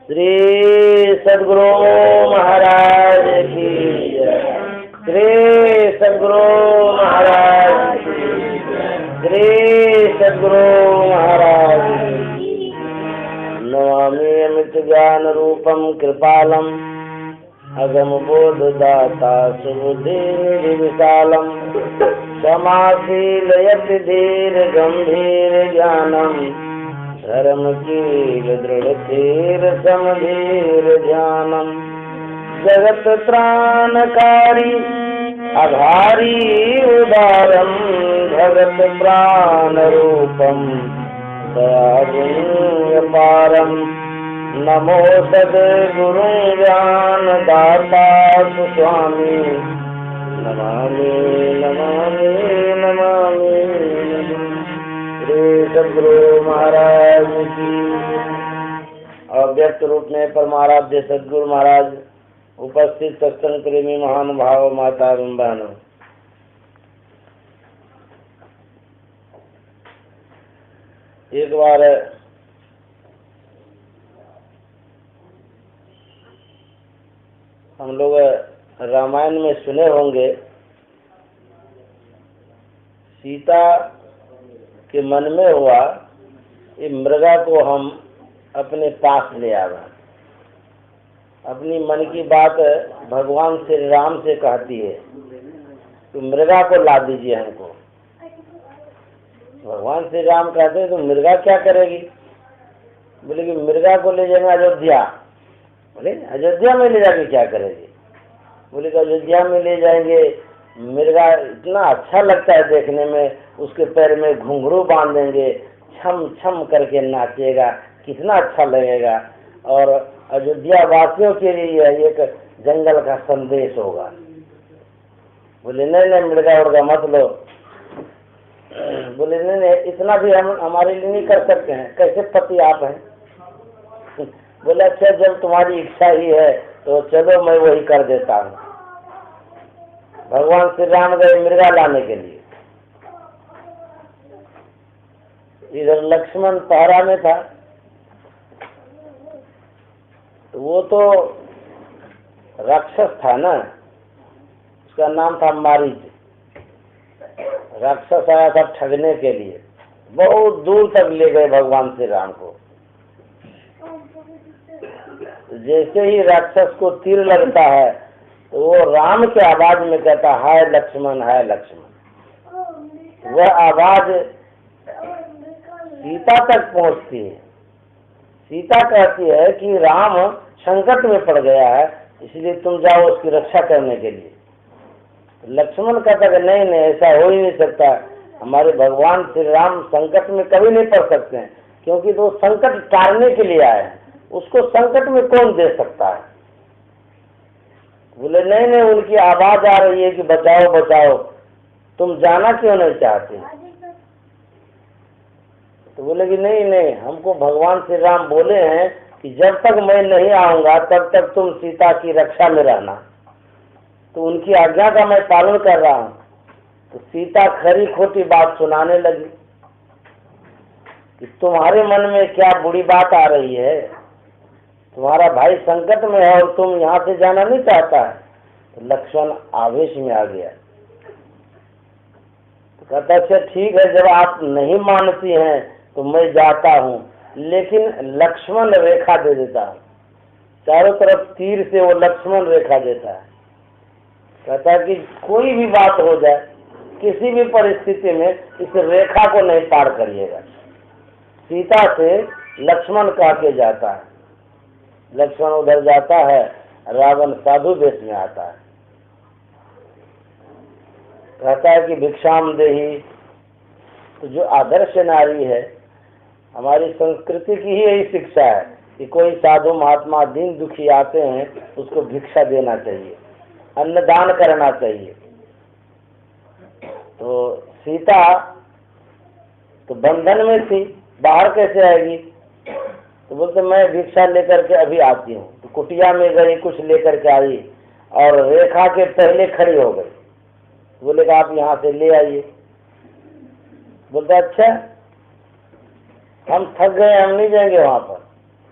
श्री सद्गुरु महाराज की जय। श्री सद्गुरु महाराज की जय। श्री सद्गुरु महाराज की जय। नमामि अमित ज्ञान रूपम कृपालम अगम बोध दाता सुबुद्धि विशालम समाशीलयति धीर गंभीर ज्ञानम धर्मकील दृढ़धीर समधीर ध्यानम जगत त्राणकारी आधारी उदारम भगत प्राण रूपम दयागुण्यपारम नमो सद्गुरु ज्ञान दाता स्वामी नमामि नमामि नमामि श्री सद्गुरु महाराज की। अव्यक्त रूप में परमाराध्य सद्गुरु महाराज, उपस्थित सत्संग प्रेमी महानुभाव, माता एवं बहनों, एक बार हम लोग रामायण में सुने होंगे, सीता के मन में हुआ ये मृगा को हम अपने पास ले आवा। अपनी मन की बात भगवान श्री राम से कहती है तो मृगा को ला दीजिए हमको। भगवान श्री राम कहते हैं तो मृगा क्या करेगी? बोले कि मृगा को ले जाएंगे अयोध्या। बोले अयोध्या में ले जाके क्या करेगी? बोले कि अयोध्या में ले जाएंगे, मृगा इतना अच्छा लगता है देखने में, उसके पैर में घुंघरू बांध देंगे, छम छम करके नाचेगा, कितना अच्छा लगेगा और अयोध्या वासियों के लिए एक जंगल का संदेश होगा। बोले नहीं नहीं मृगा उड़गा मत लो। बोले नहीं नहीं इतना भी हम हमारे लिए नहीं कर सकते हैं, कैसे पति आप हैं? बोले अच्छा जब तुम्हारी इच्छा ही है तो चलो मैं वही कर देता हूँ। भगवान श्री राम गए मृगा लाने के लिए। इधर लक्ष्मण पहरा में था, तो वो तो राक्षस था ना, उसका नाम था मारीच। राक्षस आया था ठगने के लिए, बहुत दूर तक ले गए भगवान श्री राम को। जैसे ही राक्षस को तीर लगता है तो वो राम के आवाज में कहता हाय लक्ष्मण हाय लक्ष्मण। वह आवाज सीता तक पहुंचती है। सीता कहती है कि राम संकट में पड़ गया है, इसलिए तुम जाओ उसकी रक्षा करने के लिए। लक्ष्मण कहता है नहीं नहीं ऐसा हो ही नहीं सकता, हमारे भगवान श्री राम संकट में कभी नहीं पड़ सकते हैं, क्योंकि वो संकट टालने के लिए आए हैं, उसको संकट में कौन दे सकता है। बोले नहीं नहीं उनकी आवाज आ रही है कि बचाओ बचाओ, तुम जाना क्यों नहीं चाहते? तो बोले कि नहीं नहीं हमको भगवान श्री राम बोले हैं कि जब तक मैं नहीं आऊंगा तब तक तुम सीता की रक्षा में रहना। तो उनकी आज्ञा का मैं पालन कर रहा हूँ। तो सीता खरी खोटी बात सुनाने लगी कि तुम्हारे मन में क्या बुरी बात आ रही है, तुम्हारा भाई संकट में है और तुम यहाँ से जाना नहीं चाहता है। तो लक्ष्मण आवेश में आ गया, तो कहता अच्छा ठीक है जब आप नहीं मानती हैं तो मैं जाता हूँ, लेकिन लक्ष्मण रेखा दे देता हूँ। चारों तरफ तीर से वो लक्ष्मण रेखा देता है। कहता है कि कोई भी बात हो जाए, किसी भी परिस्थिति में इस रेखा को नहीं पार करिएगा। सीता से लक्ष्मण कह के जाता है। लक्ष्मण उधर जाता है, रावण साधु वेश में आता है, कहता है कि भिक्षाम देही। तो जो आदर्श नारी है, हमारी संस्कृति की ही यही शिक्षा है कि कोई साधु महात्मा दीन दुखी आते हैं उसको भिक्षा देना चाहिए, अन्नदान करना चाहिए। तो सीता तो बंधन में थी, बाहर कैसे आएगी? तो बोलते मैं भिक्षा लेकर के अभी आती हूँ। तो कुटिया में गई, कुछ लेकर के आई और रेखा के पहले खड़ी हो गई। बोले कि आप यहाँ से ले आइए। बोलते अच्छा हम थक गए, हम नहीं जाएंगे वहाँ पर।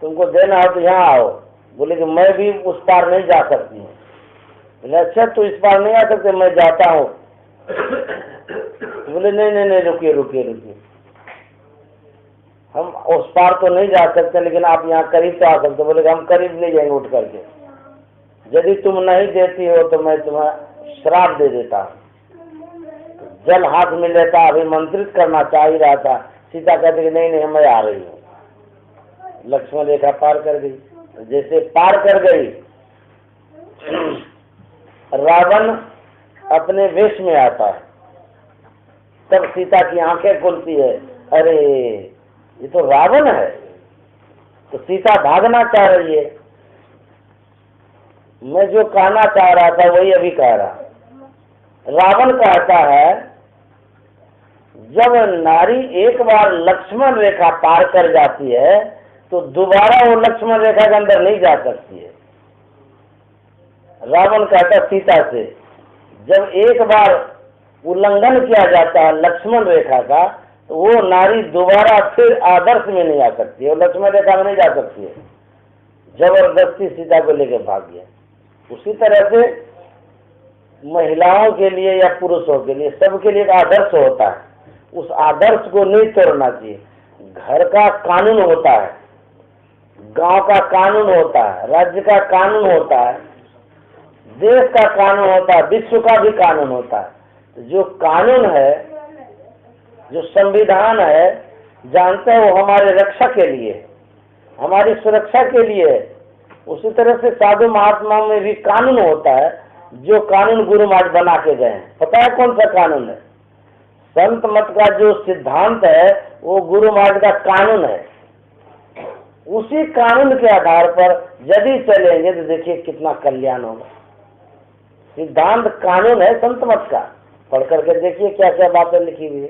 तुमको देना हो तो यहाँ आओ। बोले कि मैं भी उस पार नहीं जा सकती हूँ। बोले अच्छा तू इस पार नहीं आ सकते, मैं जाता हूँ। बोले नहीं नहीं नहीं, रुकिए रुकिए रुकिए, हम उस पार तो नहीं जा सकते, लेकिन आप यहाँ करीब तो आ सकते। बोले कि हम करीब नहीं जाएंगे उठ करके, यदि तुम नहीं देती हो तो मैं तुम्हें श्राप दे देता हूँ। जल हाथ में लेता, अभिमंत्रित करना चाह ही रहा था। सीता कहती कि नहीं नहीं, मैं आ रही हूँ। लक्ष्मण रेखा पार कर गई। जैसे पार कर गई, रावण अपने वेश में आता है। तब सीता की आंखें खुलती है, अरे ये तो रावण है। तो सीता भागना चाह रही है। मैं जो कहना चाह रहा था वही अभी कह रहा। रावण कहता है जब नारी एक बार लक्ष्मण रेखा पार कर जाती है तो दोबारा वो लक्ष्मण रेखा के अंदर नहीं जा सकती है। रावण कहता सीता से, जब एक बार उल्लंघन किया जाता है लक्ष्मण रेखा का तो वो नारी दोबारा फिर आदर्श में नहीं आ सकती है, वो लक्ष्मण रेखा में नहीं जा सकती है। जबरदस्ती सीता को लेकर भाग गया। उसी तरह से महिलाओं के लिए या पुरुषों के लिए, सबके लिए एक आदर्श होता है। उस आदर्श को नहीं तोड़ना चाहिए। घर का कानून होता है, गांव का कानून होता है, राज्य का कानून होता है, देश का कानून होता है, विश्व का भी कानून होता है। तो जो कानून है, जो संविधान है, जानते हैं वो हमारे रक्षा के लिए, हमारी सुरक्षा के लिए। उसी तरह से साधु महात्मा में भी कानून होता है, जो कानून गुरु महाराज बना के गए हैं। पता है कौन सा कानून है? संत मत का जो सिद्धांत है वो गुरु महाराज का कानून है। उसी कानून के आधार पर यदि चलेंगे तो देखिए कितना कल्याण होगा। सिद्धांत कानून है संत मत का। पढ़ करके देखिए क्या क्या बातें लिखी हुई है,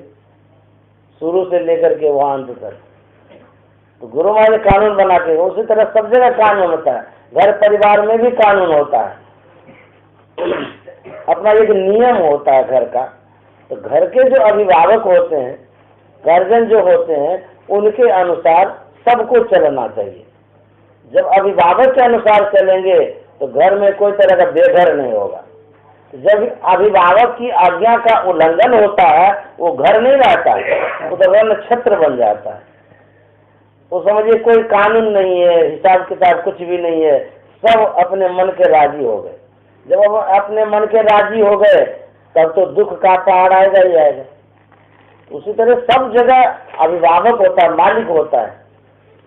शुरू से लेकर के वहां अंत तक। तो गुरु महाराज ने कानून बना के, उसी तरह सब जगह कानून होता है। घर परिवार में भी कानून होता है, अपना एक नियम होता है घर का। तो घर के जो अभिभावक होते हैं, गार्जियन जो होते हैं, उनके अनुसार सबको चलना चाहिए। जब अभिभावक के अनुसार चलेंगे तो घर में कोई तरह का बेघर नहीं होगा। जब अभिभावक की आज्ञा का उल्लंघन होता है वो घर नहीं रहता, वो तो रण क्षेत्र बन जाता है। तो समझिए कोई कानून नहीं है, हिसाब किताब कुछ भी नहीं है, सब अपने मन के राजी हो गए। जब हम अपने मन के राजी हो गए तब तो दुख का पहाड़ आएगा ही आएगा। उसी तरह सब जगह अभिभावक होता है, मालिक होता है,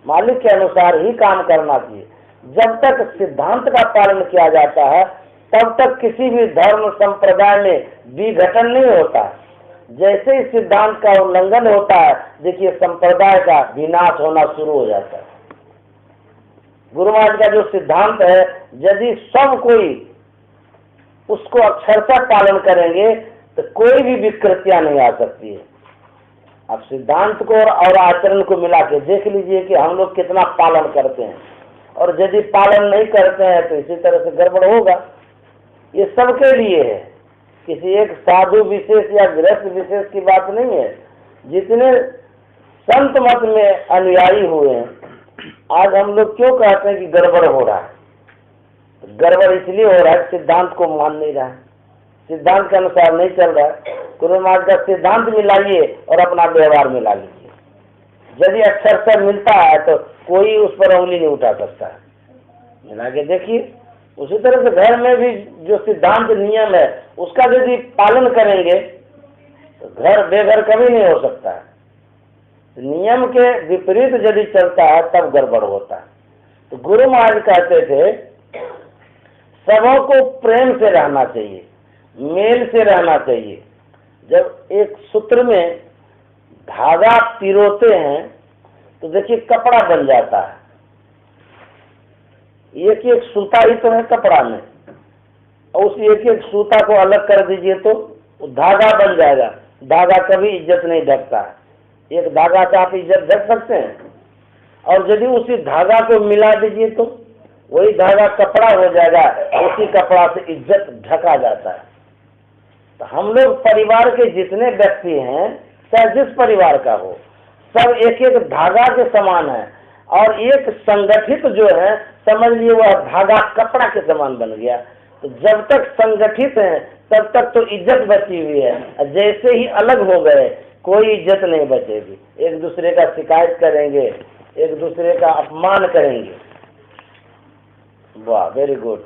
मालिक के अनुसार ही काम करना चाहिए। जब तक सिद्धांत का पालन किया जाता है तब तक किसी भी धर्म संप्रदाय में विघटन नहीं होता। जैसे ही सिद्धांत का उल्लंघन होता है, देखिए संप्रदाय का विनाश होना शुरू हो जाता है। गुरु महाराज का जो सिद्धांत है, यदि सब कोई उसको अक्षरशः पालन करेंगे तो कोई भी विकृतियां नहीं आ सकती है। अब सिद्धांत को और आचरण को मिला के देख लीजिए कि हम लोग कितना पालन करते हैं, और यदि पालन नहीं करते हैं तो इसी तरह से गड़बड़ होगा। ये सबके लिए है, किसी एक साधु विशेष या गृहस्थ विशेष की बात नहीं है। जितने संत मत में अनुयायी हुए हैं, आज हम लोग क्यों कहते हैं कि गड़बड़ हो रहा है? गड़बड़ इसलिए हो रहा है सिद्धांत को मान नहीं रहा है, सिद्धांत के अनुसार नहीं चल रहा है। गुरु महाराज का सिद्धांत मिलाइए और अपना व्यवहार मिला लीजिए। यदि अक्षरशः मिलता है तो कोई उस पर उंगली नहीं उठा सकता है। मिला के देखिए। उसी तरह से घर में भी जो सिद्धांत नियम है उसका यदि पालन करेंगे तो घर बेघर कभी नहीं हो सकता है। नियम के विपरीत यदि चलता है तब गड़बड़ होता है। तो गुरु महाराज कहते थे सबों को प्रेम से रहना चाहिए, मेल से रहना चाहिए। जब एक सूत्र में धागा पिरोते हैं तो देखिए कपड़ा बन जाता है। एक एक सूता ही तो है कपड़ा में, और उस एक एक सूता को अलग कर दीजिए तो धागा बन जाएगा। धागा कभी इज्जत नहीं ढकता है। एक धागा से आप इज्जत ढक सकते हैं, और यदि उसी धागा को मिला दीजिए तो वही धागा कपड़ा हो जाएगा। उसी कपड़ा से इज्जत ढका जाता है। तो हम लोग परिवार के जितने व्यक्ति हैं, चाहे जिस परिवार का हो, सब एक एक धागा के समान है। और एक संगठित जो है, समझ लिए वह धागा कपड़ा के समान बन गया। तो जब तक संगठित है तब तक तो इज्जत बची हुई है, जैसे ही अलग हो गए कोई इज्जत नहीं बचेगी। एक दूसरे का शिकायत करेंगे, एक दूसरे का अपमान करेंगे। वाह, वेरी गुड।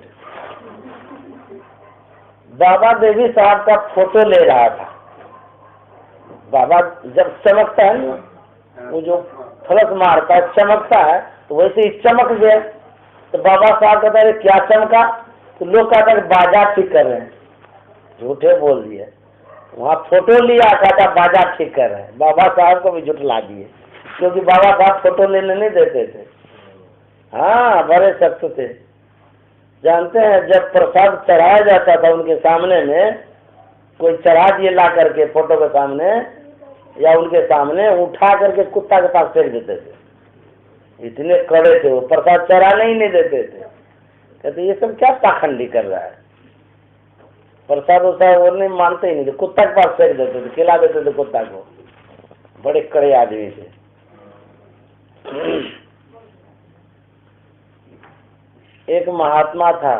बाबा देवी साहब का फोटो ले रहा था। बाबा जब चमकता है ना, वो जो फ्लश मारता है चमकता है, तो वैसे ही चमक गया। तो बाबा साहब कहता है क्या चमका? तो लोग कहता है बाजार ठीक कर रहे हैं। झूठे बोल दिए। वहाँ फोटो लिया, कहता बाजार ठीक कर रहे हैं। बाबा साहब को भी झुठला दिए, क्योंकि बाबा साहब फोटो लेने नहीं देते थे। हाँ, बड़े सख्त थे। जानते हैं, जब प्रसाद चढ़ाया जाता था उनके सामने में, कोई चढ़ा दिए ला करके फोटो के सामने या उनके सामने, उठा करके कुत्ता के पास फेंक देते थे। इतने कड़े थे वो, प्रसाद चढ़ाने ही नहीं देते थे। कहते ये सब क्या पाखंडी कर रहा है, प्रसाद वसाद वो नहीं मानते ही नहीं थे, कुत्ता के पास फेंक देते थे, खिला देते थे कुत्ता को। बड़े कड़े आदमी थे। एक महात्मा था,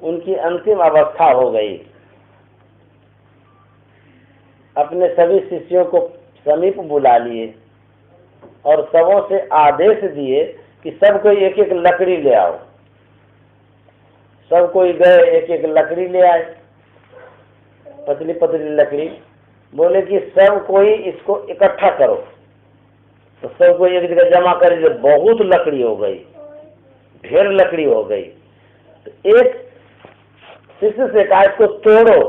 उनकी अंतिम अवस्था हो गई। अपने सभी शिष्यों को समीप बुला लिए और सबों से आदेश दिए कि सब कोई एक एक लकड़ी ले आओ। सब कोई गए, एक एक लकड़ी ले आए, पतली पतली लकड़ी। बोले कि सब कोई इसको इकट्ठा करो। तो सब कोई एक जगह जमा कर, बहुत लकड़ी हो गई, ढेर लकड़ी हो गई। तो एक शिष्य से कहा इसको तोड़ो।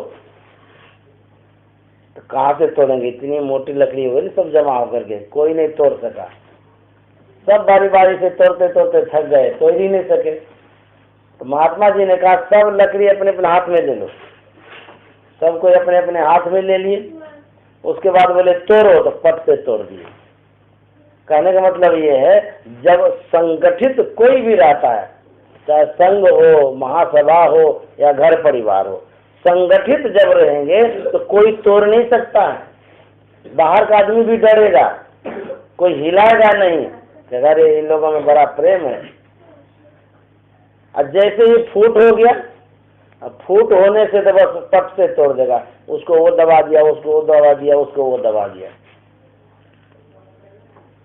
तो कहाँ से तोड़ेंगे, इतनी मोटी लकड़ी हो गई सब जमा होकर के, कोई नहीं तोड़ सका। सब बारी बारी से तोड़ते तोड़ते थक गए, तोड़ ही नहीं सके। तो महात्मा जी ने कहा सब लकड़ी अपने अपने हाथ में ले लो। सब कोई अपने अपने हाथ में ले लिए। उसके बाद बोले तोड़ो, तो पट से तोड़ दिए। कहने का मतलब ये है, जब संगठित कोई भी रहता है, चाहे संघ हो, महासभा हो या घर परिवार हो, संगठित जब रहेंगे तो कोई तोड़ नहीं सकता है। बाहर का आदमी भी डरेगा, कोई हिलाएगा नहीं कि अरे इन लोगों में बड़ा प्रेम है। अब जैसे ही फूट हो गया, अब फूट होने से तो बस पट से तोड़ देगा। उसको वो दबा दिया, उसको वो दबा दिया, उसको वो दबा दिया।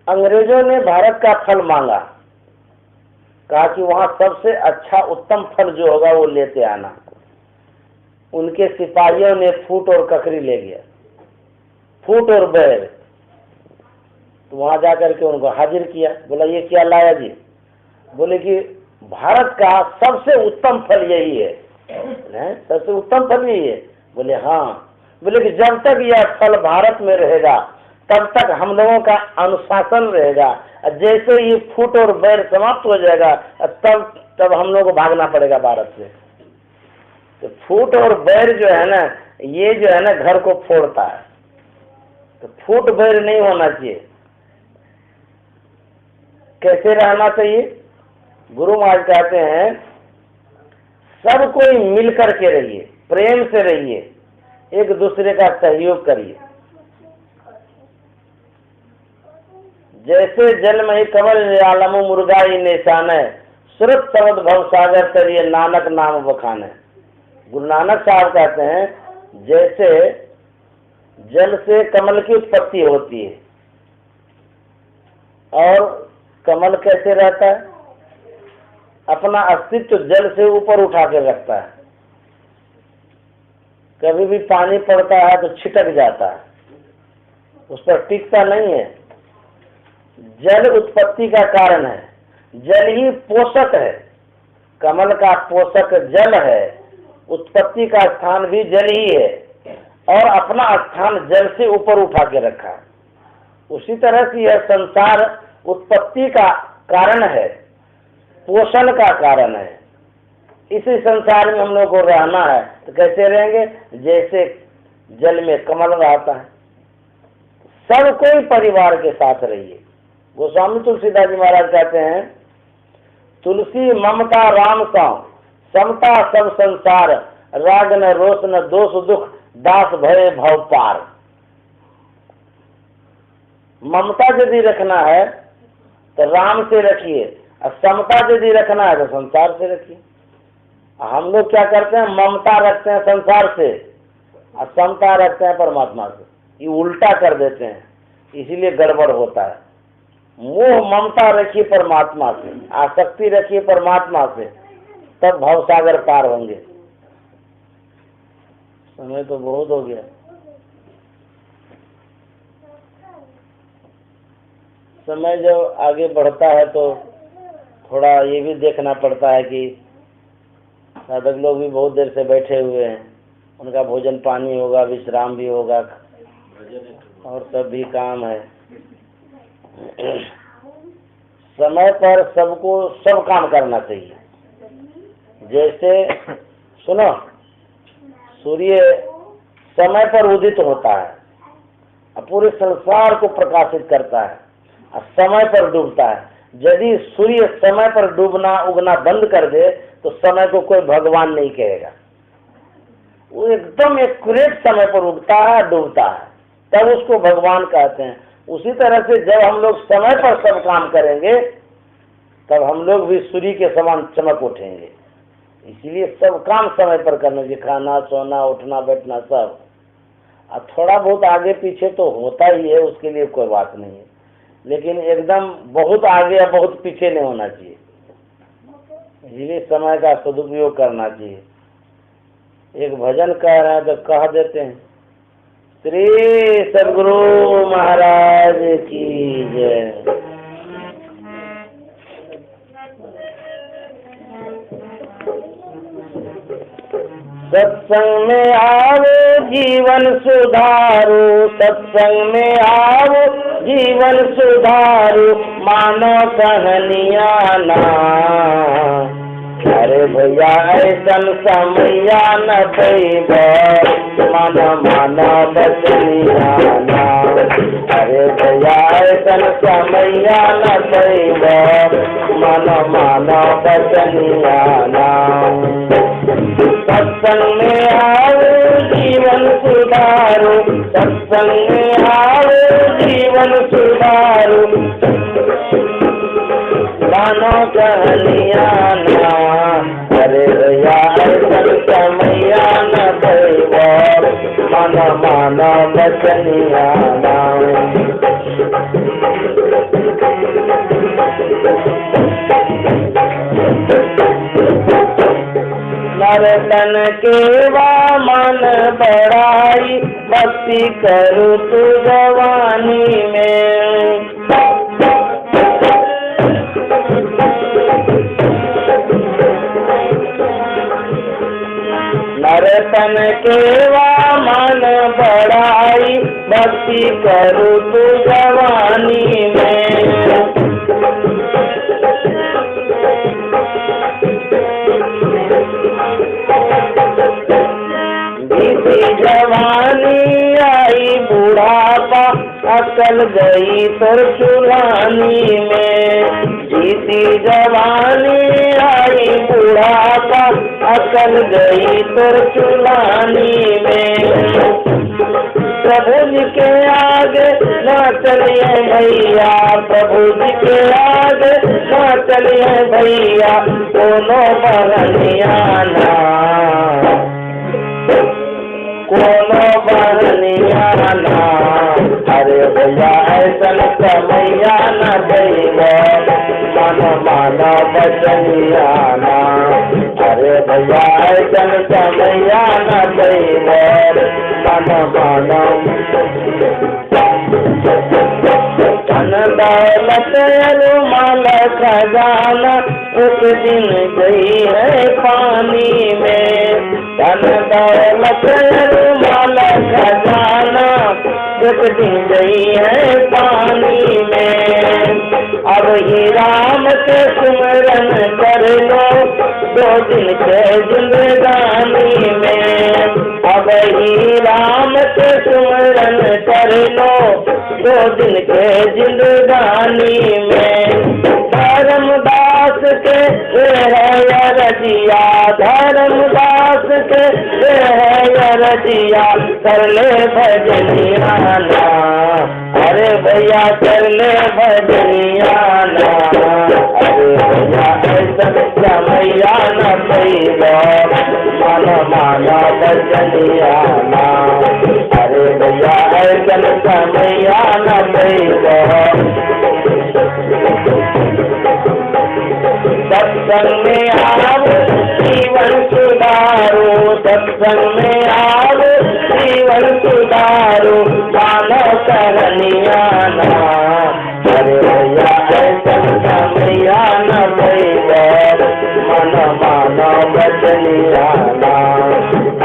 अंग्रेजों ने भारत का फल मांगा, कहा कि वहां सबसे अच्छा उत्तम फल जो होगा वो लेते आना। उनके सिपाहियों ने फूट और ककड़ी ले गया, फूट और बैर। तो वहां जाकर के उनको हाजिर किया। बोला ये क्या लाया जी? बोले कि भारत का सबसे उत्तम फल यही है। सबसे उत्तम फल यही है? बोले हाँ। बोले कि जब तक यह फल भारत में रहेगा तब तक हम लोगों का अनुशासन रहेगा। जैसे ये फूट और बैर समाप्त हो जाएगा तब हम लोगों को भागना पड़ेगा भारत से। तो फूट और बैर जो है ना, ये जो है ना घर को फोड़ता है। तो फूट बैर नहीं होना चाहिए। कैसे रहना चाहिए? गुरु महाराज कहते हैं सब कोई मिलकर के रहिए, प्रेम से रहिए, एक दूसरे का सहयोग करिए। जैसे जल में कमल आलम मुर्गाई निशान है, सुरत शब्द भव सागर तरिए नानक नाम बखान है। गुरु नानक साहब कहते हैं जैसे जल से कमल की उत्पत्ति होती है, और कमल कैसे रहता है? अपना अस्तित्व जल से ऊपर उठा के रखता है। कभी भी पानी पड़ता है तो छिटक जाता है, उस पर टिकता नहीं है। जल उत्पत्ति का कारण है, जल ही पोषक है। कमल का पोषक जल है, उत्पत्ति का स्थान भी जल ही है, और अपना स्थान जल से ऊपर उठा के रखा है। उसी तरह से यह संसार उत्पत्ति का कारण है, पोषण का कारण है। इसी संसार में हम लोग को रहना है। तो कैसे रहेंगे? जैसे जल में कमल रहता है। सब कोई परिवार के साथ रहिए। गोस्वामी तुलसीदास जी महाराज कहते हैं तुलसी ममता राम सम, समता सब संसार, राग न रोष न दोष दुख, दास भय भव पार। ममता यदि रखना है तो राम से रखिए, और समता यदि रखना है तो संसार से रखिए। हम लोग क्या करते हैं, ममता रखते हैं संसार से और समता रखते हैं परमात्मा से, ये उल्टा कर देते हैं, इसीलिए गड़बड़ होता है। मोह ममता रखिए परमात्मा से, आसक्ति रखिए परमात्मा से, तब भवसागर पार होंगे। समय तो बहुत हो गया। समय जब आगे बढ़ता है तो थोड़ा ये भी देखना पड़ता है कि साधक लोग भी बहुत देर से बैठे हुए हैं, उनका भोजन पानी होगा, विश्राम भी होगा, और सब भी काम है। समय पर सबको सब काम करना चाहिए। जैसे सुनो, सूर्य समय पर उदित होता है और पूरे संसार को प्रकाशित करता है और समय पर डूबता है। यदि सूर्य समय पर डूबना उगना बंद कर दे तो समय को कोई भगवान नहीं कहेगा। वो एकदम एक्यूरेट समय पर उगता है, डूबता है, तब उसको भगवान कहते हैं। उसी तरह से जब हम लोग समय पर सब काम करेंगे तब हम लोग भी सूर्य के समान चमक उठेंगे। इसीलिए सब काम समय पर करना चाहिए, खाना सोना उठना बैठना सब। अब थोड़ा बहुत आगे पीछे तो होता ही है, उसके लिए कोई बात नहीं है, लेकिन एकदम बहुत आगे या बहुत पीछे नहीं होना चाहिए। इसीलिए समय का सदुपयोग करना चाहिए। एक भजन कह रहे हैं तो कह देते हैं, श्री सद्गुरु महाराज की जय। सत्संग में आओ जीवन सुधारो, सत्संग में आओ जीवन सुधारो, मानो कहानियाँ ना। अरे भैया ऐसन समैया न पैब, मन मानो बचनिया ना। अरे भैया ऐसन समैया न पैब, मन मानो बचनिया ना। सत्संग में आओ जीवन सुधारो, सत्संग में आओ जीवन सुधारो, मानो कहानियाँ ना। अरे भैया ऐसन समैया न पैब, मन मानो बचनिया ना। नरतन के मन बढ़ाई, भक्ति करू तू जवानी में। नरतन के मन बढ़ाई, भक्ति करू तू जवानी में। जवानी आई बुढ़ापा, अकल गई तोर चुलानी में। जीती जवानी आई बुढ़ापा, अकल गई तोर चुलानी में। प्रभु जी के आगे ना चलिए भैया, प्रभु जी के आगे ना चलिए भैया, दोनों बहनिया ना। कोनो बहनिया ना। अरे भैया ऐसन समैया न पैब, मन मानो बचनिया ना। अरे भैया ऐसन समैया न पैब, मन मानो। धन दौलत रुमाल खजाना, एक दिन गई है पानी में। धन दौलत रुमाल खजाना, एक दिन गई है पानी में। अब ही राम के सुमरन कर लो, 2 दिन के जिंदगानी में। अब ही राम के सुमरन कर लो, 2 दिन के जिंदगानी में। धर्मदास के है रजिया, धर्मदास के है रजिया, कर ले भजनिया ना। अरे भैया कर ले भजनिया ना, अरे भैया ऐसन समैया न पैलो, मन माना भजनिया ना, अरे भैया ऐसन समैया न पैलो। सत्संग में आओ जीवन सुधारो, सत्संग में आओ जीवन सुधारो, मानव करनिया ना, अरे भैया ऐसन समैया न पैलो, मन मानो बचनिया ना,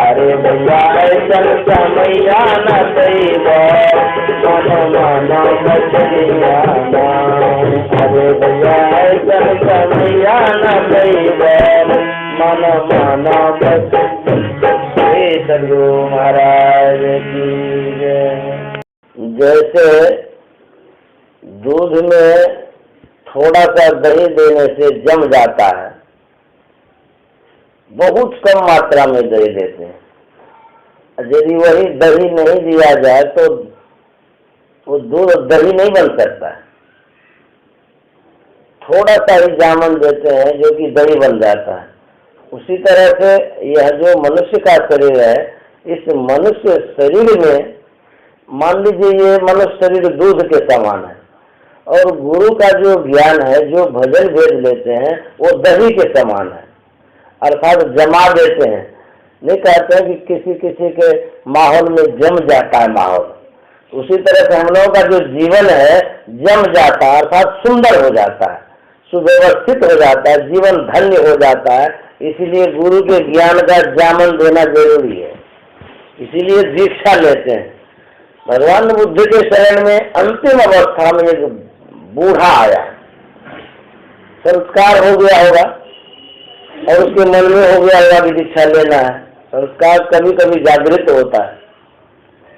अरे भैया ऐसन समैया न पैलो, मन मानो बचनिया ना, अरे भैया ऐसन समैया न पैलो, मन मानो बचनिया। सदगुरु महाराज की जय। जैसे दूध में थोड़ा सा दही देने से जम जाता है, बहुत कम मात्रा में दही देते हैं, यदि वही दही नहीं दिया जाए तो वो दूध दही नहीं बन सकता। थोड़ा सा ही जामन देते हैं जो कि दही बन जाता है। उसी तरह से यह जो मनुष्य का शरीर है, इस मनुष्य शरीर में मान लीजिए ये मनुष्य शरीर दूध के समान है, और गुरु का जो ज्ञान है, जो भजन भेद लेते हैं, वो दही के समान है, अर्थात जमा देते हैं। नहीं कहते हैं कि किसी किसी के माहौल में जम जाता है माहौल, उसी तरह से हम लोगों का जो जीवन है जम जाता है, अर्थात सुंदर हो जाता है, सुव्यवस्थित हो जाता है, जीवन धन्य हो जाता है। इसीलिए गुरु के ज्ञान का जामन देना जरूरी है, इसीलिए दीक्षा लेते हैं। भगवान बुद्ध के शरण में अंतिम अवस्था में एक बूढ़ा आया, संस्कार हो गया होगा और उसके मन में हो गया होगा कि दीक्षा लेना है। संस्कार कभी कभी जागृत होता है।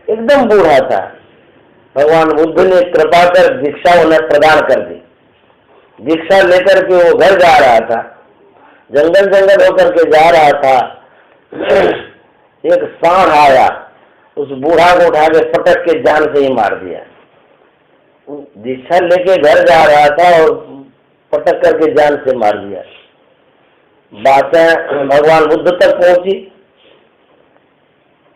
एकदम बूढ़ा था, भगवान बुद्ध ने कृपा कर दीक्षा उन्हें प्रदान कर दी। दीक्षा लेकर के वो घर जा रहा था, जंगल जंगल होकर के जा रहा था, एक सांड आया, उस बूढ़ा को उठा के फटक के जान से ही मार दिया। दीक्षा लेके घर जा रहा था और पटक करके जान से मार दिया। बातें भगवान बुद्ध तक पहुंची।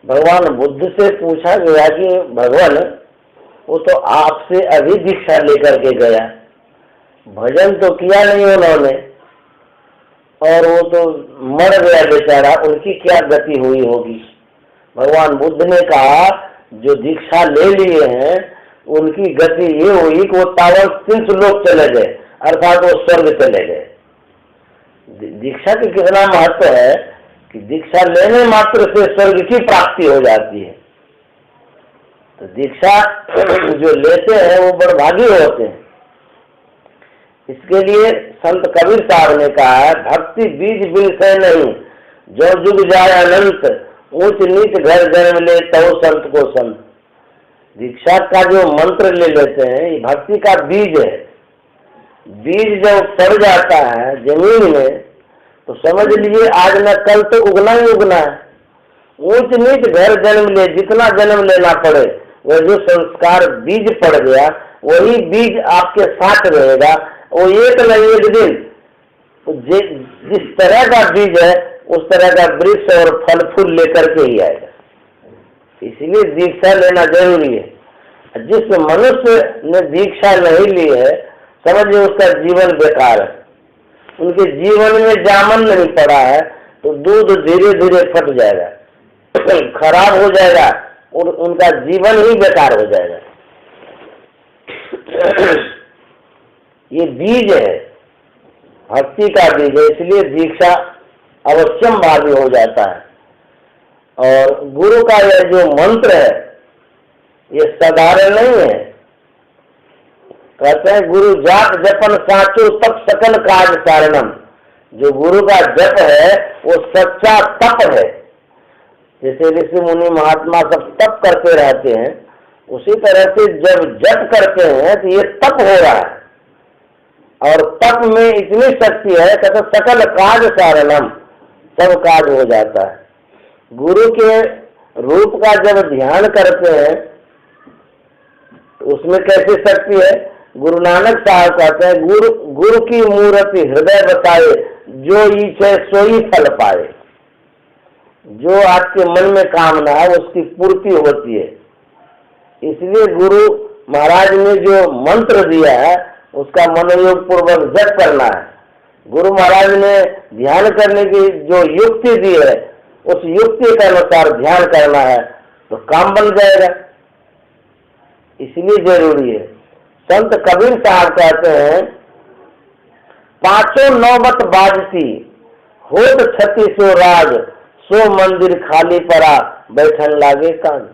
भगवान बुद्ध से पूछा गया कि भगवान, वो तो आपसे अभी दीक्षा लेकर के गया, भजन तो किया नहीं उन्होंने, और वो तो मर गया बेचारा, उनकी क्या गति हुई होगी। भगवान बुद्ध ने कहा जो दीक्षा ले लिए हैं उनकी गति ये हुई कि वो तावत 3 लोक चले गए, अर्थात वो स्वर्ग चले गए। दीक्षा की कितना महत्व है कि दीक्षा लेने मात्र से स्वर्ग की प्राप्ति हो जाती है। तो दीक्षा जो लेते हैं वो बड़भागी होते हैं। इसके लिए संत कबीर साहब ने कहा है, भक्ति बीज बिलसे नहीं, जो जुग जाए अनंत, ऊंच नीच घर जन्म ले तो संत को संत। दीक्षा का जो मंत्र ले लेते हैं ये भक्ति का बीज है। बीज जब पड़ जाता है जमीन में तो समझ लीजिए आज न कल तो उगना ही उगना है। ऊंच नीच घर जन्म ले, जितना जन्म लेना पड़े, वह जो संस्कार बीज पड़ गया वही बीज आपके साथ रहेगा। वो एक न एक दिन जिस तरह का बीज है उस तरह का वृक्ष और फल फूल लेकर के ही आएगा। इसलिए दीक्षा लेना जरूरी है। जिस मनुष्य ने दीक्षा नहीं ली है समझिए उसका जीवन बेकार है। उनके जीवन में जामन नहीं पड़ा है तो दूध धीरे धीरे फट जाएगा, खराब हो जाएगा और उनका जीवन ही बेकार हो जाएगा। ये बीज है, भक्ति का बीज है, इसलिए दीक्षा अवश्यम भावी हो जाता है। और गुरु का यह जो मंत्र है ये साधारण नहीं है। कहते हैं गुरु जाप जपन साचो तप सकल काज कारणम। जो गुरु का जप है वो सच्चा तप है। जैसे ऋषि मुनि महात्मा सब तप करते रहते हैं, उसी तरह से जब जप करते हैं तो ये तप हो रहा है। और तप में इतनी शक्ति है कहते सकल काज कारणम, सब काज हो जाता है। गुरु के रूप का जब ध्यान करते हैं तो उसमें कैसी शक्ति है? गुरु नानक साहब कहते हैं, गुरु की मूर्ति हृदय बताए, जो इच्छे सोई फल पाए। जो आपके मन में कामना है उसकी पूर्ति होती है। इसलिए गुरु महाराज ने जो मंत्र दिया है उसका मनोयोग पूर्वक जप करना है। गुरु महाराज ने ध्यान करने की जो युक्ति दी है उस युक्ति के अनुसार ध्यान करना है तो काम बन जाएगा। इसलिए जरूरी है। संत कबीर साहब कहते हैं, पांचों नौबत बाजती होत छती सो राज, सो मंदिर खाली पड़ा बैठन लागे कान।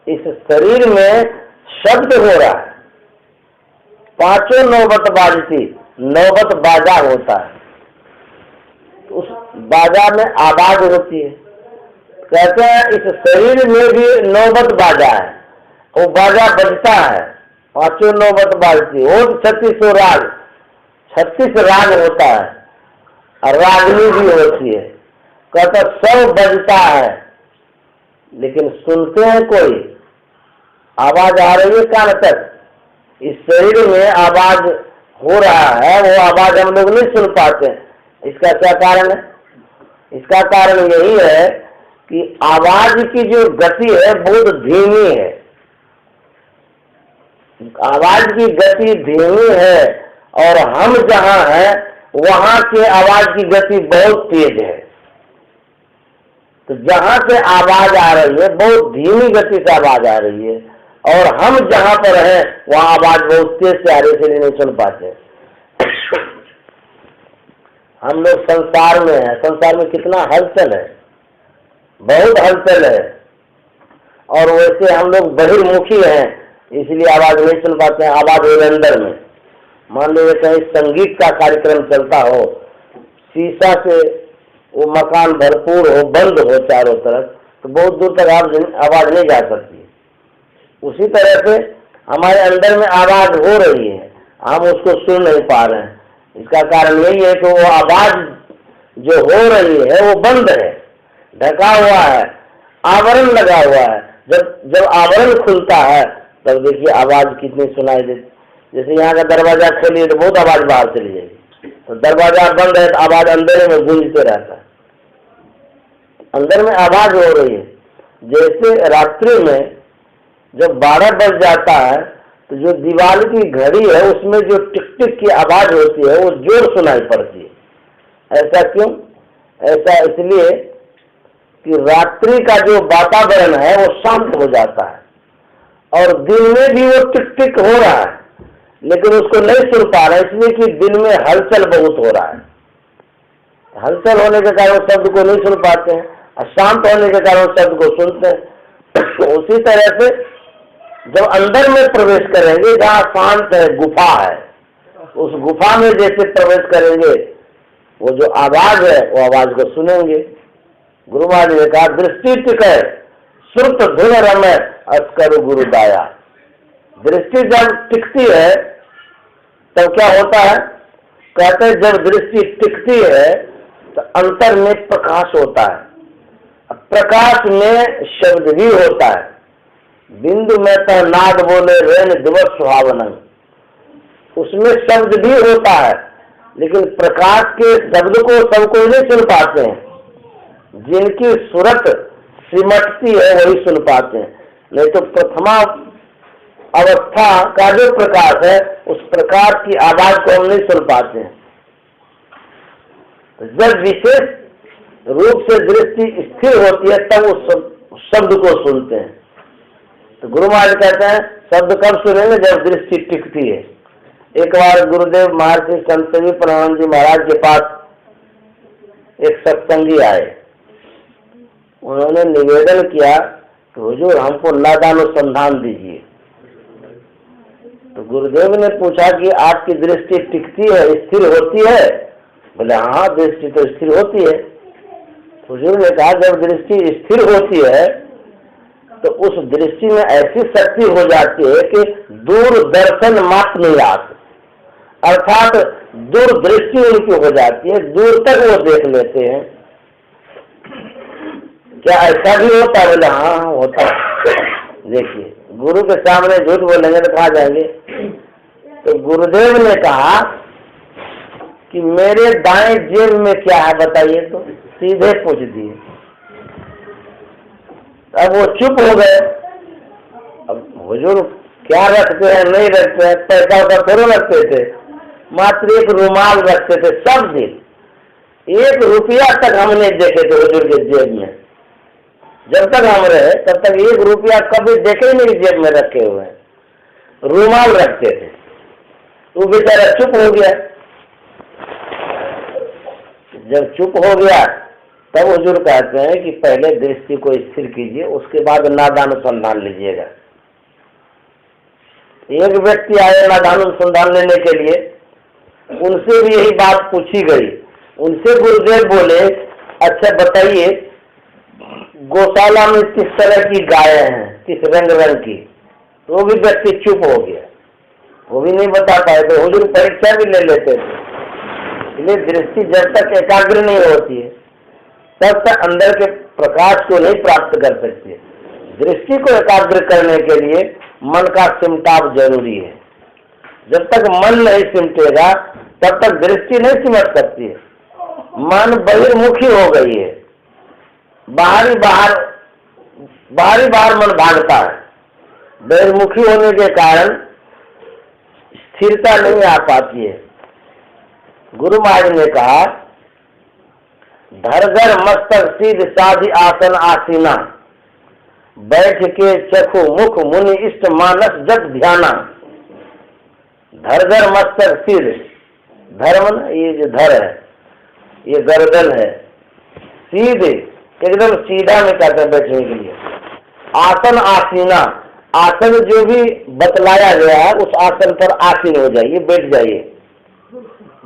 इस शरीर में शब्द हो रहा है, पांचों नौबत बाजती, नौबत बाजा होता है, उस बाजा में आवाज होती है। कहते हैं इस शरीर में भी नौबत बाजा है, वो बाजा बजता है, पांचों नौबत बाजती। और 36 राग, 36 राग होता है और रागनी भी होती है। कहता सब बजता है लेकिन सुनते हैं कोई? आवाज आ रही है कान तक। इस शरीर में आवाज हो रहा है, वो आवाज हम लोग नहीं सुन पाते। इसका क्या कारण है? इसका कारण यही है कि आवाज की जो गति है बहुत धीमी है। आवाज की गति धीमी है और हम जहां हैं वहां के आवाज की गति बहुत तेज है। तो जहां से आवाज आ रही है बहुत धीमी गति से आवाज आ रही है और हम जहां पर हैं वहां आवाज बहुत तेज से आ रही है, इसलिए नहीं सुन पाते। हम लोग संसार में हैं, संसार में कितना हलचल है, बहुत हलचल है, और वैसे हम लोग बहिर्मुखी हैं इसलिए आवाज नहीं सुन पाते हैं। आवाज हो अंदर में। मान लीजिए कहीं संगीत का कार्यक्रम चलता हो, शीशा से वो मकान भरपूर हो, बंद हो चारों तरफ, तो बहुत दूर तक आवाज नहीं जा सकती। उसी तरह से हमारे अंदर में आवाज हो रही है, हम उसको सुन नहीं पा रहे हैं। इसका कारण यही है कि वो आवाज जो हो रही है वो बंद है, ढका हुआ है, आवरण लगा हुआ है। जब आवरण खुलता है तब देखिए आवाज कितनी सुनाई देती। जैसे यहाँ का दरवाजा खोलिए तो बहुत आवाज बाहर चली जाएगी, तो दरवाजा बंद है तो आवाज अंदर में गूंजते रहता है, अंदर में आवाज हो रही है। जैसे रात्रि में जब 12 बज जाता है तो जो दीवार की घड़ी है उसमें जो टिक टिक की आवाज होती है वो जोर सुनाई पड़ती है। ऐसा क्यों? ऐसा इसलिए कि रात्रि का जो वातावरण है वो शांत हो जाता है और दिन में भी वो टिक टिक हो रहा है लेकिन उसको नहीं सुन पा रहा है, इसलिए कि दिन में हलचल बहुत हो रहा है। हलचल होने के कारण शब्द को नहीं सुन पाते हैं और शांत होने के कारण शब्द को सुनते हैं। उसी तरह से जब अंदर में प्रवेश करेंगे जहाँ शांत है, गुफा है, उस गुफा में जैसे प्रवेश करेंगे वो जो आवाज है वो आवाज को सुनेंगे। गुरु महाराज ने कहा, दृष्टि टिके श्रुत धुन रमे अस्कर गुरुदाया। दृष्टि जब टिकती है तब क्या होता है? कहते हैं जब दृष्टि टिकती है तो अंतर में प्रकाश होता है, प्रकाश में शब्द भी होता है। बिंदु में तो नाद बोले रेन दिवस सुहावना, उसमें शब्द भी होता है लेकिन प्रकाश के शब्द को सब कोई नहीं सुन पाते हैं। जिनकी सूरत सिमटती है वही सुन पाते हैं, नहीं तो प्रथमा अवस्था का जो प्रकाश है उस प्रकाश की आवाज को हम नहीं सुन पाते हैं। जब विशेष रूप से दृष्टि स्थिर होती है तब उस शब्द को सुनते हैं। तो गुरु महाराज कहते हैं शब्द कब सुनेंगे? जब दृष्टि टिकती है। एक बार गुरुदेव महर्षि संत प्रणवानंद जी महाराज के पास एक सत्संगी आए। उन्होंने निवेदन किया कि हुजूर हमको नादानुसंधान दीजिए। तो गुरुदेव ने पूछा कि आपकी दृष्टि टिकती है, स्थिर होती है? बोले हाँ, दृष्टि तो स्थिर होती है। हुजूर ने कहा जब दृष्टि स्थिर होती है तो उस दृष्टि में ऐसी शक्ति हो जाती है कि दूरदर्शन मात्र नहीं आते, अर्थात दूरदृष्टि उनकी हो जाती है, दूर तक वो देख लेते हैं। क्या ऐसा भी होता है? बोले हाँ होता है। देखिए गुरु के सामने झूठ बोलेंगे तो कहाँ जाएंगे। तो गुरुदेव ने कहा कि मेरे दाएं जेब में क्या है बताइए, तो सीधे पूछ दिए। अब वो चुप हो गए। अब हुजूर क्या रखते हैं नहीं रखते हैं, पैसा उसा थोड़ा रखते थे, मात्र एक रुमाल रखते थे सब दिन। 1 रुपया तक हम नहीं देखे थे हुजूर के जेब में। जब तक हम रहे तब तक 1 रुपया कभी देखे ही नहीं जेब में रखे हुए, रुमाल रखते थे। वो बेचारा चुप हो गया। जब चुप हो गया तब हुजूर कहते हैं कि पहले दृष्टि को स्थिर कीजिए, उसके बाद नादानुसंधान लीजिएगा। एक व्यक्ति आए नादानुसंधान लेने के लिए, उनसे भी यही बात पूछी गई। उनसे गुरुदेव बोले, अच्छा बताइए गौशाला में किस तरह की गायें हैं, किस रंग रंग की। तो वो भी व्यक्ति चुप हो गया, वो भी नहीं बता पाए। तो हुजूर परीक्षा भी ले लेते थे। इसलिए दृष्टि जब तक एकाग्र नहीं होती है तब तक अंदर के प्रकाश को नहीं प्राप्त कर सकती। दृष्टि को एकाग्र करने के लिए मन का सिमटाव जरूरी है। जब तक मन नहीं सिमटेगा तब तक दृष्टि नहीं सिमट सकती है। मन बहिर्मुखी हो गई है, बाहरी बाहर मन भागता है। बहिर्मुखी होने के कारण स्थिरता नहीं आ पाती है। गुरु महाराज ने कहा, धरधर मस्तक सीध साधि आसन आसीना, बैठ के चखु मुख मुनि इष्ट मानस जग ध्याना। धरधर मस्तक सीध, धर्म ये जो धर है ये गर्दन है, सीधे एकदम सीधा में कहते हैं बैठने के लिए। आसन आसीना, आसन जो भी बतलाया गया है उस आसन पर आसीन हो जाइए, बैठ जाइए।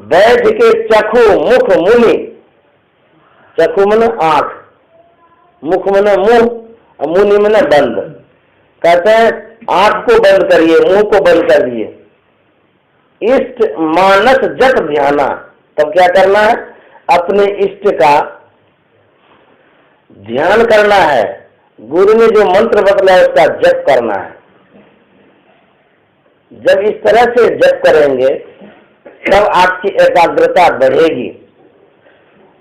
बैठ के चखु मुख मुनि, चखु मन आंख, मुख मन मुंह, मुनि मन बंद। कहते हैं आंख को बंद करिए, मुंह को बंद कर दिए। इष्ट मानस जप ध्याना, तब क्या करना है, अपने इष्ट का ध्यान करना है। गुरु ने जो मंत्र बतलाया उसका जप करना है। जब इस तरह से जप करेंगे तब आपकी एकाग्रता बढ़ेगी।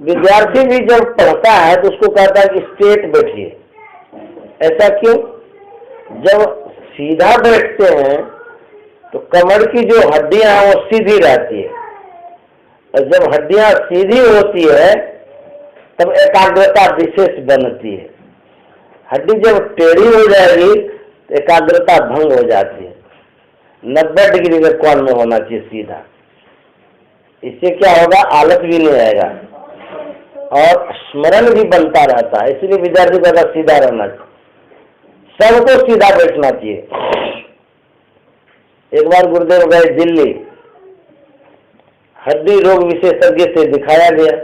विद्यार्थी भी जब पढ़ता है तो उसको कहता है कि स्ट्रेट बैठिए। ऐसा क्यों? जब सीधा बैठते हैं तो कमर की जो हड्डियां हैं वो सीधी रहती है, और जब हड्डियां सीधी होती है तब एकाग्रता विशेष बनती है। हड्डी जब टेढ़ी हो जाएगी तो एकाग्रता भंग हो जाती है। 90 डिग्री के कोण में होना चाहिए सीधा। इससे क्या होगा, आलस भी नहीं आएगा और स्मरण भी बनता रहता है। इसलिए विद्यार्थी का सीधा रहना चाहिए, सबको सीधा बैठना चाहिए। एक बार गुरुदेव गए दिल्ली, हड्डी रोग विशेषज्ञ से दिखाया गया।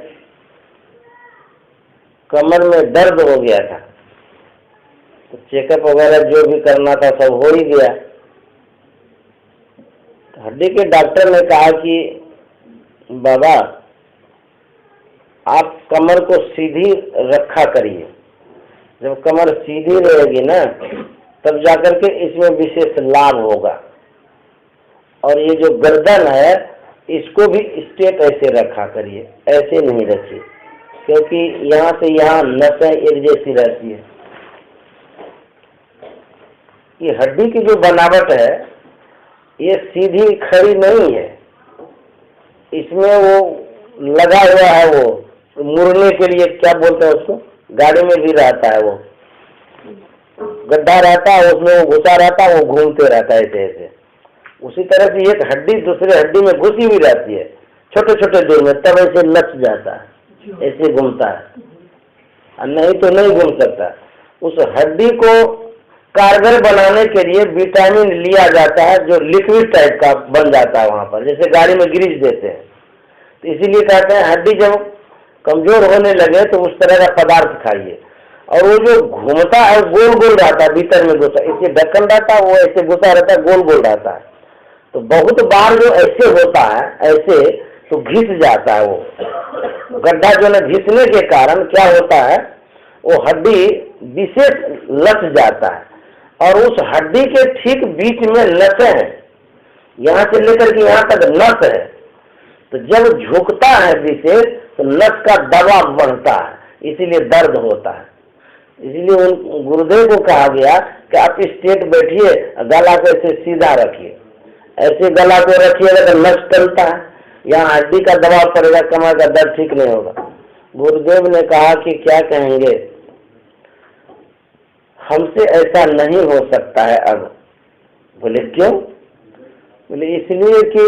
कमर में दर्द हो गया था, तो चेकअप वगैरह जो भी करना था सब हो ही गया। तो हड्डी के डॉक्टर ने कहा कि बाबा आप कमर को सीधी रखा करिए। जब कमर सीधी रहेगी ना तब जाकर के इसमें विशेष लाभ होगा। और ये जो गर्दन है इसको भी स्ट्रेट ऐसे रखा करिए, ऐसे नहीं रखिए, क्योंकि यहाँ से यहाँ नसें एक जैसी रहती है। ये हड्डी की जो बनावट है ये सीधी खड़ी नहीं है, इसमें वो लगा हुआ है, वो मुड़ने के लिए क्या बोलते हैं उसको, गाड़ी में भी रहता है, वो गड्ढा रहता है उसमें वो घुसा रहता है, वो घूमते रहता है ऐसे ऐसे। उसी तरह से एक हड्डी दूसरे हड्डी में घुसी हुई रहती है छोटे छोटे दूर में, तब ऐसे लच जाता है, ऐसे घूमता है, और नहीं तो नहीं घूम सकता। उस हड्डी को कारगर बनाने के लिए विटामिन लिया जाता है जो लिक्विड टाइप का बन जाता है वहां पर, जैसे गाड़ी में ग्रीस देते हैं। तो इसीलिए कहते हैं हड्डी जब कमजोर होने लगे तो उस तरह का पदार्थ खाइए। और वो जो घूमता है गोल गोल रहता है, भीतर में घुसा, इसे ढक्कन रहता है, वो ऐसे घुसा रहता है, गोल गोल रहता है। तो बहुत बार जो ऐसे होता है ऐसे तो घिस जाता है, वो गड्ढा जो है घिसने के कारण क्या होता है, वो हड्डी विशेष लच जाता है। और उस हड्डी के ठीक बीच में नसें हैं, यहाँ से लेकर के यहाँ तक नस है। तो जब झुकता है विशेष तो नस का दबाव बढ़ता है, इसीलिए दर्द होता है। इसलिए उन गुरुदेव को कहा गया कि आप स्ट्रेट बैठिए, गला को ऐसे सीधा रखिए, ऐसे गला को रखिएगा तो नस टलता है, यहाँ हड्डी का दबाव पड़ेगा, कमर का दर्द ठीक नहीं होगा। गुरुदेव ने कहा कि क्या कहेंगे, हमसे ऐसा नहीं हो सकता है अब। बोले क्यों? बोले इसलिए कि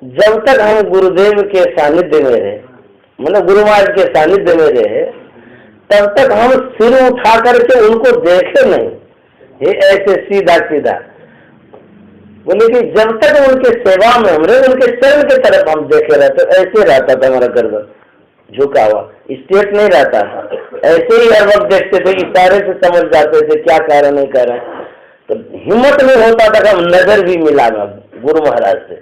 जब तक हम गुरुदेव के सानिध्य में रहे, मतलब गुरु महाराज के सानिध्य में रहे, तब तक हम सिर उठा करके उनको देखे नहीं, ये ऐसे सीधा सीधा। बोले कि जब तक उनके सेवा में हमने उनके चरण की तरफ हम देखे रहते, ऐसे रहता था हमारा गर्दन झुका हुआ, स्ट्रेट नहीं रहता था। ऐसे ही हर वक्त देखते थे, इशारे से समझ जाते थे क्या कह रहे नहीं कह रहे। तो हिम्मत नहीं होता था कि हम नजर भी मिलाना गुरु महाराज से।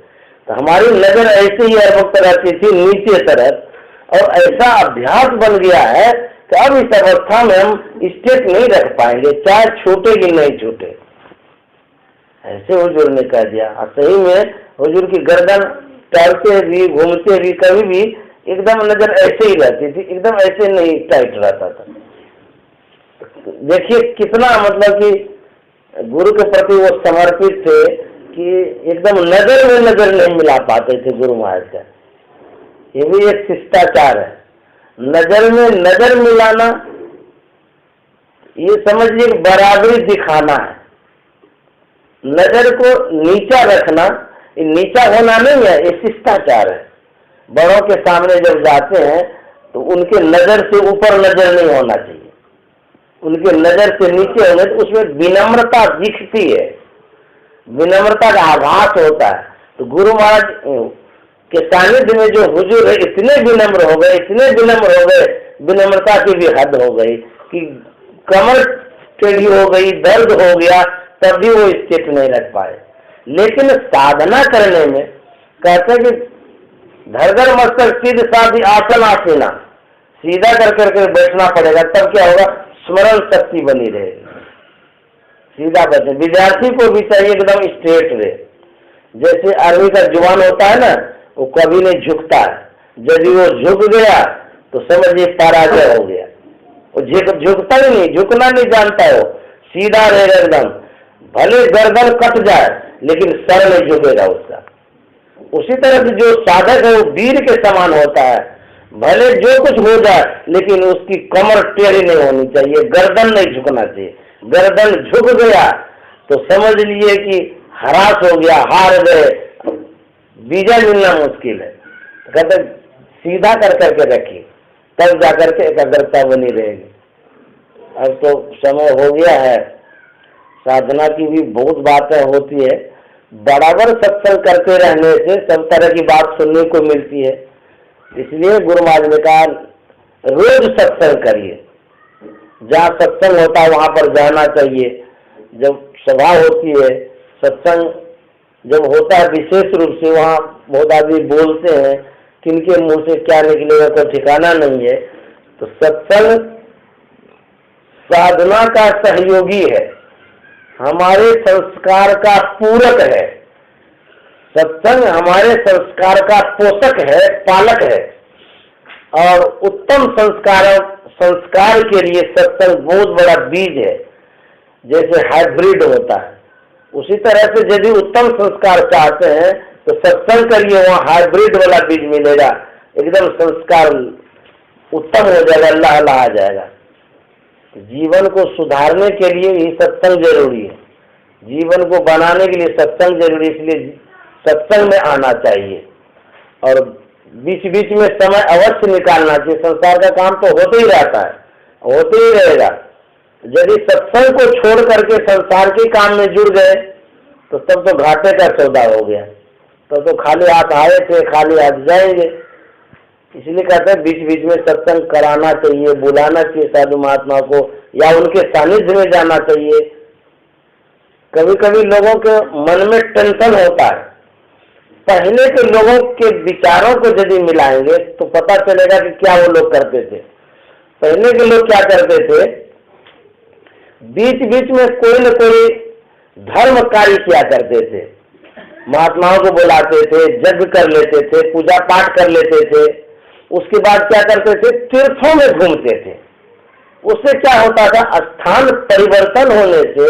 तो हमारी नजर ऐसे ही हर वक्त रहती थी नीचे तरफ, और ऐसा अभ्यास बन गया है कि अब इस अवस्था में हम स्ट्रेट नहीं रख पाएंगे, चाहे छूटे कि नहीं छूटे। ऐसे हुजूर ने कह दिया। और सही में हुजूर की गर्दन टहलते भी घूमते भी कभी भी एकदम नजर ऐसे ही रहती थी, एकदम ऐसे नहीं टाइट रहता था। देखिए कितना मतलब कि गुरु के प्रति वो समर्पित थे कि एकदम नजर में नजर नहीं मिला पाते थे गुरु महाराज का। ये भी एक शिष्टाचार है, नजर में नजर मिलाना, ये समझिए बराबरी दिखाना है। नजर को नीचा रखना, ये नीचा होना नहीं है, ये शिष्टाचार है। बड़ों के सामने जब जाते हैं तो उनके नजर से ऊपर नजर नहीं होना चाहिए, उनके नजर से नीचे होने, तो उसमें विनम्रता दिखती है, विनम्रता का आभास होता है। तो गुरु महाराज के सानिध्य में जो हुजूर है इतने विनम्र हो गए, इतने विनम्र हो गए, विनम्रता की भी हद हो गई कि कमर टेढ़ी हो गई, दर्द हो गया, तब भी वो स्टेट नहीं रख पाए। लेकिन साधना करने में कहते हैं कि धरधर मस्तक सीध साधी आसन आसीना, सीधा कर करके बैठना पड़ेगा, तब क्या होगा, स्मरण शक्ति बनी रहेगी, सीधा बैठे। विद्यार्थी को भी चाहिए एकदम स्ट्रेट रहे। जैसे आर्मी का जवान होता है ना, वो कभी नहीं झुकता है, यदि वो झुक गया तो समझिए पराजय हो गया। वो झुकता ही नहीं, झुकना नहीं जानता, वो सीधा रहेगा एकदम, भले गर्दन कट जाए लेकिन सर नहीं झुकेगा उसका। उसी तरह से जो साधक है वो वीर के समान होता है, भले जो कुछ हो जाए लेकिन उसकी कमर टेढ़ी नहीं होनी चाहिए, गर्दन नहीं झुकना चाहिए। गर्दन झुक गया तो समझ लिए कि हरास हो गया, हार गए, विजय मिलना मुश्किल है। कहते सीधा कर करके रखिए, तब जाकर के एकाग्रता बनी रहेगी। अब तो समय हो गया है, साधना की भी बहुत बातें होती है, बराबर सत्संग करते रहने से सब तरह की बात सुनने को मिलती है। इसलिए गुरु महाराज ने कहा रोज सत्संग करिए, जहाँ सत्संग होता है वहाँ पर जाना चाहिए। जब सभा होती है, सत्संग जब होता है विशेष रूप से, वहाँ बहुत आदमी बोलते हैं, किनके मुंह से क्या निकलेगा कोई ठिकाना नहीं है। तो सत्संग साधना का सहयोगी है, हमारे संस्कार का पूरक है। सत्संग हमारे संस्कार का पोषक है, पालक है। और उत्तम संस्कार के लिए सत्संग बहुत बड़ा बीज है। जैसे हाइब्रिड होता है, उसी तरह से यदि उत्तम संस्कार चाहते हैं तो सत्संग करिए, वहाँ हाइब्रिड वाला बीज मिलेगा, एकदम संस्कार उत्तम हो जाएगा, अल्लाह अल्लाह आ जाएगा। जीवन को सुधारने के लिए ही सत्संग जरूरी है, जीवन को बनाने के लिए सत्संग जरूरी, इसलिए सत्संग में आना चाहिए। और बीच बीच में समय अवश्य निकालना चाहिए। संसार का काम तो होते ही रहता है, होते ही रहेगा। यदि सत्संग को छोड़ करके संसार के काम में जुड़ गए तो तब तो घाटे का सौदा हो गया, तो खाली हाथ आए थे खाली हाथ जाएंगे। इसलिए कहते हैं बीच बीच में सत्संग कराना चाहिए, बुलाना चाहिए साधु महात्मा को, या उनके सानिध्य में जाना चाहिए। कभी कभी लोगों के मन में टेंशन होता है, पहले के लोगों के विचारों को यदि मिलाएंगे तो पता चलेगा कि क्या वो लोग करते थे। पहले के लोग क्या करते थे, बीच बीच में कोई न कोई धर्म कार्य किया करते थे। महात्माओं को बुलाते थे, यज्ञ कर लेते थे, पूजा पाठ कर लेते थे। उसके बाद क्या करते थे, तीर्थों में घूमते थे। उससे क्या होता था, स्थान परिवर्तन होने से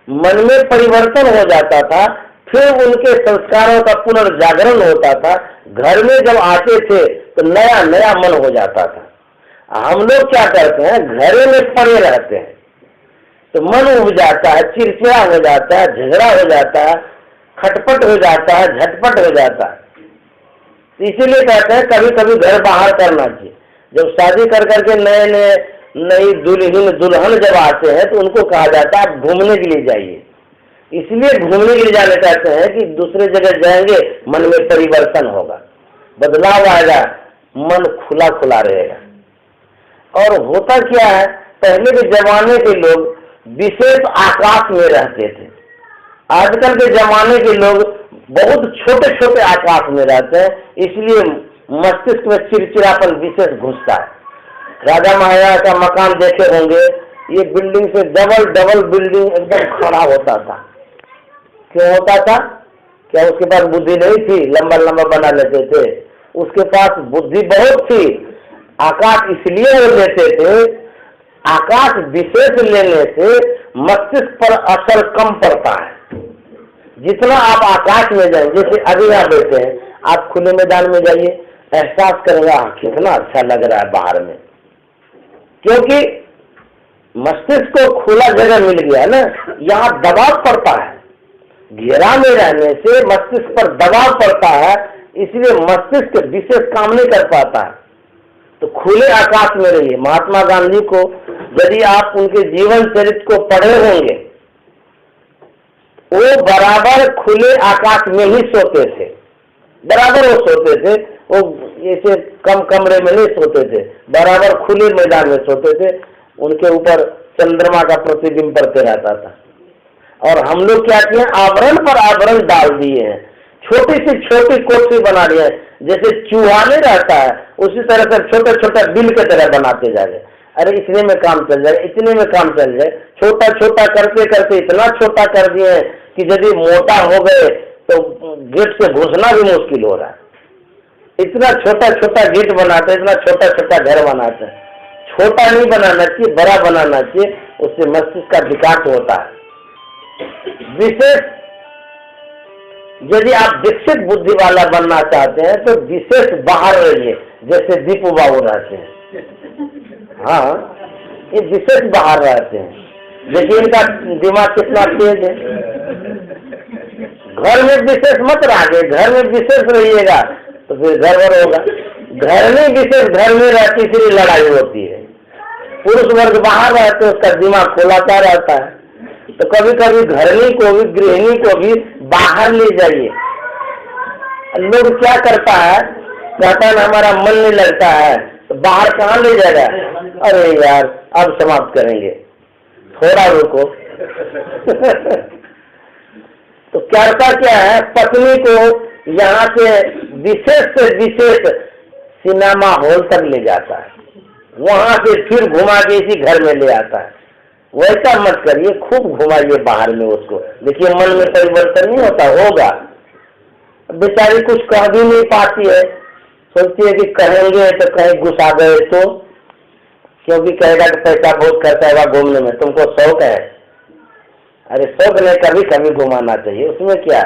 मन में परिवर्तन हो जाता था, फिर उनके संस्कारों का पुनर्जागरण होता था। घर में जब आते थे तो नया नया मन हो जाता था। हम लोग क्या करते हैं, घरे में पड़े रहते हैं तो मन उब जाता है, चिड़चिड़ा हो जाता है, झगड़ा हो जाता है, खटपट हो जाता है, झटपट हो जाता है। इसीलिए कहते हैं कभी कभी घर बाहर करना चाहिए। जब शादी कर करके नए नए नई दुल्हन जब आते हैं तो उनको कहा जाता है आप घूमने के लिए जाइए। इसलिए घूमने के लिए जाने चाहते हैं कि दूसरे जगह जाएंगे, मन में परिवर्तन होगा, बदलाव आएगा, मन खुला खुला रहेगा। और होता क्या है, पहले के जमाने के लोग विशेष आकाश में रहते थे। आजकल के जमाने के लोग बहुत छोटे छोटे आकाश में रहते हैं, इसलिए मस्तिष्क में चिड़चिड़ापन विशेष घुसता है। राजा महाराजा का मकान देखे होंगे, ये बिल्डिंग से डबल बिल्डिंग एकदम खड़ा होता था। क्यों होता था? क्या उसके पास बुद्धि नहीं थी? लंबा लंबा बना लेते थे। उसके पास बुद्धि बहुत थी। आकाश इसलिए वो लेते थे, आकाश विशेष लेने से मस्तिष्क पर असर कम पड़ता है। जितना आप आकाश में जाएं, जैसे अभी यहाँ बैठे हैं, आप खुले मैदान में जाइए, एहसास करेगा कितना अच्छा लग रहा है बाहर में, क्योंकि मस्तिष्क को खुला जगह मिल गया है ना। यहाँ दबाव पड़ता है, घेरा में रहने से मस्तिष्क पर दबाव पड़ता है, इसलिए मस्तिष्क विशेष काम नहीं कर पाता है। तो खुले आकाश में रहिए। महात्मा गांधी को यदि आप उनके जीवन चरित्र को पढ़े होंगे, वो बराबर खुले आकाश में ही सोते थे, बराबर वो सोते थे। वो ऐसे कम कमरे में नहीं सोते थे, बराबर खुले मैदान में सोते थे। उनके ऊपर चंद्रमा का प्रतिबिंब पड़ते रहता था। और हम लोग क्या किए, आवरण पर आवरण डाल दिए हैं, छोटी सी छोटी कोठी बना दिए हैं। जैसे चूहा नहीं रहता है, उसी तरह से छोटे छोटे बिल के तरह बनाते जा रहे। अरे इतने में काम चल जाए, इतने में काम चल जाए, छोटा छोटा करते करते इतना छोटा कर दिए हैं कि यदि मोटा हो गए तो गेट से घुसना भी मुश्किल हो रहा है। इतना छोटा छोटा गेट बनाते, इतना छोटा छोटा घर बनाते हैं। छोटा नहीं बनाना चाहिए, बड़ा बनाना चाहिए, उससे मस्तिष्क का विकास होता है। विशेष यदि आप विकसित बुद्धि वाला बनना चाहते हैं तो विशेष बाहर रहिए, जैसे दीपू बाबू रहते हैं। हाँ, ये विशेष बाहर रहते हैं, देखिए इनका दिमाग कितना तेज है। घर में विशेष मत रहिए, घर में विशेष रहिएगा तो फिर गड़बड़ होगा। घर में विशेष घर में रहती इसलिए लड़ाई होती है। पुरुष वर्ग बाहर रहते, उसका दिमाग खुलाता रहता है। तो कभी कभी घरनी को भी, गृहिणी को भी बाहर ले जाइए। लोग क्या करता है, कहता है हमारा मन नहीं लगता है, तो बाहर कहाँ ले जाएगा? अरे यार अब समाप्त करेंगे, थोड़ा रुको। तो करता क्या है, पत्नी को यहाँ से विशेष सिनेमा हॉल तक ले जाता है, वहां से फिर घुमा के इसी घर में ले आता है। वैसा मत करिए, खूब घुमाइए बाहर में उसको। देखिए मन में परिवर्तन नहीं होता, होगा। बेचारी कुछ कह भी नहीं पाती है, सोचती है कि कहेंगे तो कहीं घुसा गए तो, क्योंकि कहेगा कि पैसा बहुत खर्चा होगा घूमने में, तुमको शौक है। अरे शौक नहीं, कभी कभी घुमाना चाहिए, उसमें क्या।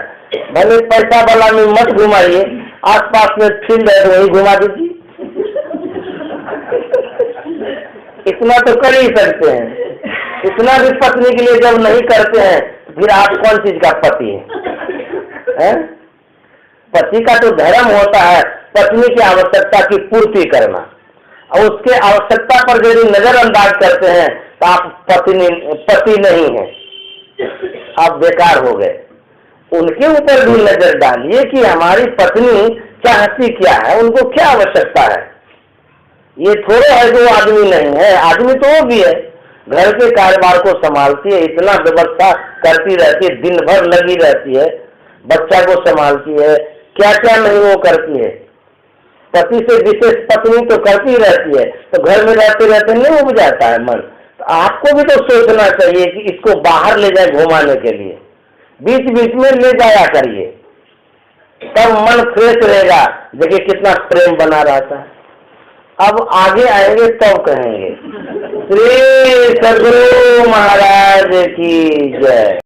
भले पैसा वाला में मत घुमाइए, आसपास में फील्ड है तो वही घुमा दीजिए। इतना तो कर ही सकते हैं। इतना भी पत्नी के लिए जब नहीं करते हैं फिर आप कौन चीज का पति है? पति का तो धर्म होता है पत्नी की आवश्यकता की पूर्ति करना, और उसके आवश्यकता पर यदि नजरअंदाज करते हैं तो आप पति नहीं है, आप बेकार हो गए। उनके ऊपर भी नजर डालिए कि हमारी पत्नी चाहती क्या है, उनको क्या आवश्यकता है। ये थोड़ा है जो आदमी नहीं है, आदमी तो वो भी है, घर के कारोबार को संभालती है, इतना व्यवस्था करती रहती है, दिन भर लगी रहती है, बच्चा को संभालती है, क्या क्या नहीं वो करती है। पति से विशेष पत्नी तो करती रहती है, तो घर में रहते रहते नहीं उब जाता है मन। तो आपको भी तो सोचना चाहिए कि इसको बाहर ले जाए घुमाने के लिए, बीच बीच में ले जाया करिए, तब मन फ्रेश रहेगा। देखिए कितना प्रेम बना रहता है। अब आगे आएंगे तब कहेंगे। श्री सद्गुरु महाराज की जय।